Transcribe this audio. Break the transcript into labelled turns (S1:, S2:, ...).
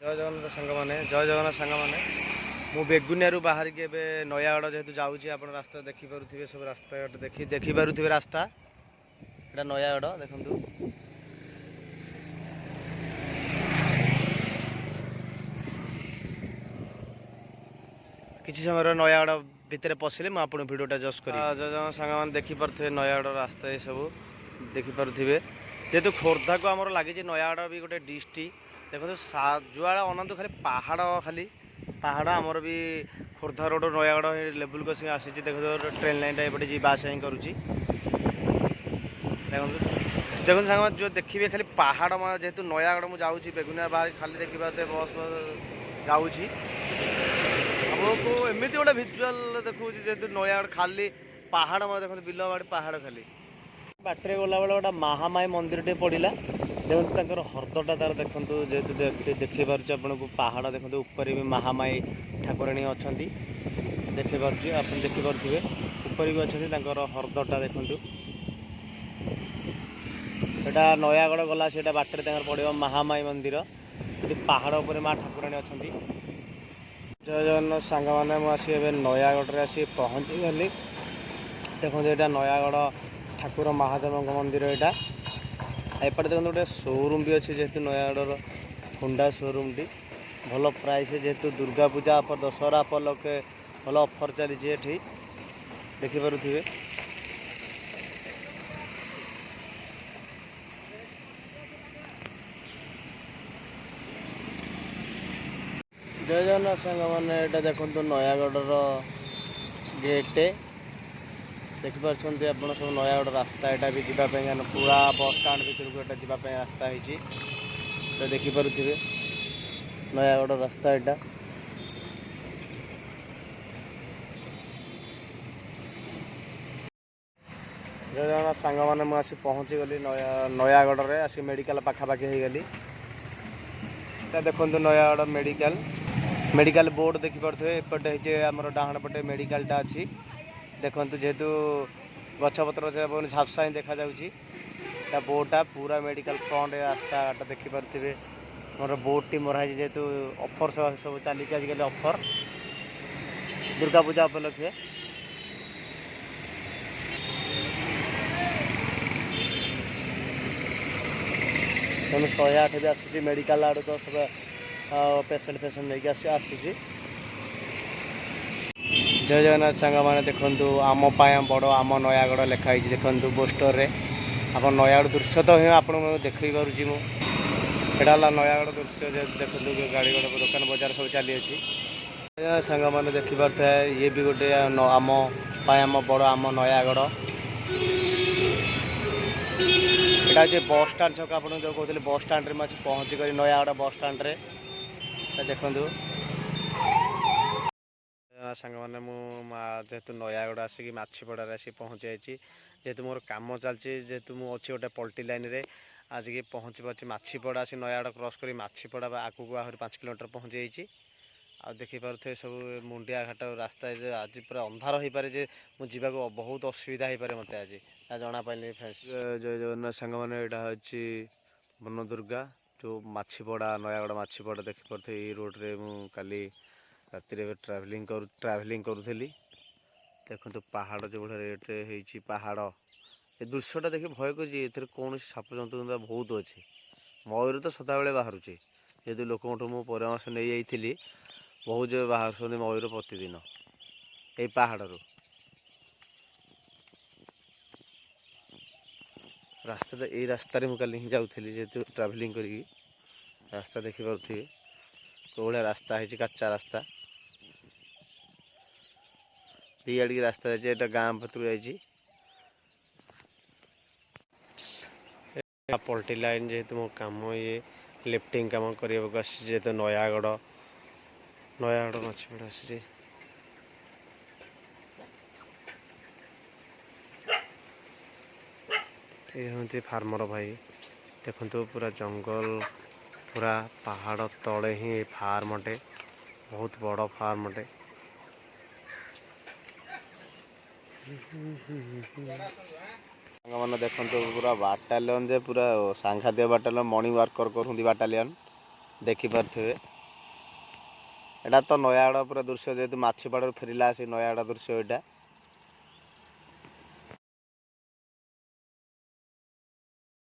S1: जय जगन्नाथ सांग मैंने जय जगन्नाथ सांग मैंने मु बेगुनिया बाहर के नयागढ़ जेहेतु जाऊँगी आप रास्ता देखिपे सब रास्ता देखिपे रास्ता यहाँ नयागढ़ देखु किसी समय नयागढ़ भितर पशिले मुझे भिडियोटा जस्ट कर जय जगन्नाथ सांग मैंने देखिपे नयागढ़ रास्ता ये सब देखिपे जेहेतु खोर्धा को आमर लगी नयागढ़ भी गोटे डिस्ट्रिक्ट देखो जुआड़ा अनंत खाली पहाड़ आमर भी खोर्धा रोड नयागढ़ लेवल को आसी देखो ट्रेन लाइन एपटे जावास ही करुँच देखो सांग जो देखिए खाली पहाड़ जेहेतु नयागढ़ मुझे जाऊँगी बेगुनिया बाहर खाली देखिए बस जाऊँगी आमको एमती गोटे भिजुआल देखो जेहेतु नयागढ़ खाली पहाड़ देखो बिल बाड़ी पहाड़ खाली बाटर गला बेले गोटे महामाई मंदिर टे पड़ा देखो हरदटा तार देखो जेहेतु देखी पार्छ आपको पहाड़ देखो ऊपर भी महामाई ठाकुराणी अच्छा देखी पार्छ आप देखिपे ऊपर भी अच्छा हरदटा देखु यहाँ नयागढ़ गला से बाटर पड़ो महामाई मंदिर ये पहाड़ उपर माँ ठाकुराणी अच्छा जय जगन्नाथ सांग मैंने मुझे नयागढ़ आसी पहुँची गली देखो यहाँ नयागढ़ ठाकुर महादेव मंदिर यहाँ एपटे देखो गोटे शोरूम भी अच्छे जेहेतु नयागढ़ हुंडा शोरूम टी भल प्राइस जेहेतु दुर्गा पूजा अफर दशहरा उपलक्षे भल अफर चली देखिपे जय जगन्नाथ सांग मैंने यहाँ देखो नयागढ़ गेट देखिपे आप सब नयागढ़ रास्ता यहाँ भी जावाई पूरा बस स्टाण भर को जावाई रास्ता होती तो देखिपे नयागढ़ रास्ता यहाँ जय जगन्नाथ सांग मैंने मुझे पहुँची गली नयागढ़ में आसी मेडिकल पाखापाखि हो गली देखो नयागढ़ मेडिकल बोर्ड देखिपे एपटे आमर डाहाण पटे मेडिकलटा अच्छी देखो जेहेतु गछपत्र झापसा ही देखा बोर्डटा पूरा मेडिकल फ्रंट रास्ता देखिपे मोर बोर्ड टी मराई जेहेतु ऑफर सब चली आजिकल ऑफर दुर्गा पूजा उपलक्षे तेणु 108 भी आसूँ मेडिकल आड़ तो सब पेसेंट नहीं आसूँ जय जगन्नाथ सांग मैंने देखु आम बड़ आम नयागढ़ लिखाई देखु पोस्टर रे आप नयागढ़ दृश्य तो ही आपको देखी पार्जी मुझा नयागढ़ दृश्य देखो गाड़ी गोटे दुकान बजार सब चली अच्छी सांग मैंने देखिपारे ये भी गोटे आम बड़ आम नयागढ़ यहाँ हूँ बस स्टाण छक आप जो कहते बस स्टाण में पहुँची कर नयागढ़ बस स्टाण देखु सांग मैंने जेहेतु नयागढ़ आसिक माछीपड़ार आसी पहुँची जाइए जेहेतु मोर कम चलती जेहेतु मुझे गोटे पल्टी लाइन रे आज की पहुँची पार्टी माछीपड़ा आसी नयागढ़ क्रॉस कर माछीपड़ा आगू आहरी 5 किलोमीटर पहुँची जाइए आ देखिपे सब मुंडिया घाट रास्ता आज पूरा अंधार हो पारे जे मुझे बहुत असुविधा हो पारे मत आज जना पाइल जय जगन्नाथ सांग मैंने यहाँ हूँ वन दुर्गा जो माछीपड़ा नयागढ़ माछीपड़ा देखिपे ये रोड रे काली राति ट्राभेलिंग करूली देखो पहाड़ जो भाई रेट्रे होती पहाड़ ये दृश्यटा देखिए भय कर कौन साप जंतु बहुत अच्छे मयूर तो सदाबे बाहर जेहतु लोक मुझे परामर्श नहीं जाइली बहुत जो बाहर मयूर प्रतिदिन ये पहाड़ रास्ता ये रास्तार मुझे ही जाऊँगी जेहतु ट्राभेलिंग करी रास्ता देखिपे कौ भाया रास्ता है कच्चा रास्ता दी आड़ की रास्ता जाए गाँ भर जाइए पल्टी लाइन जेहेतु मो कम ये लिफ्टिंग कम करने को आसी जेहेतु नयागढ़ माछीपड़ा आसी ये हूँ फार्मर भाई देखो पूरा जंगल पूरा पहाड़ तले ही फार्मटे बहुत बड़ फार्मटे मैंने देखो पूरा बाटालियन जे पूरा सांघातिक बाटालियन मॉर्निंग वर्कर कर बाटालियन देखिपे एटा तो नयागड़ पूरा दृश्य जेहेतु माछीपड़ू फेरला आसी नयागड़ दृश्य यहाँ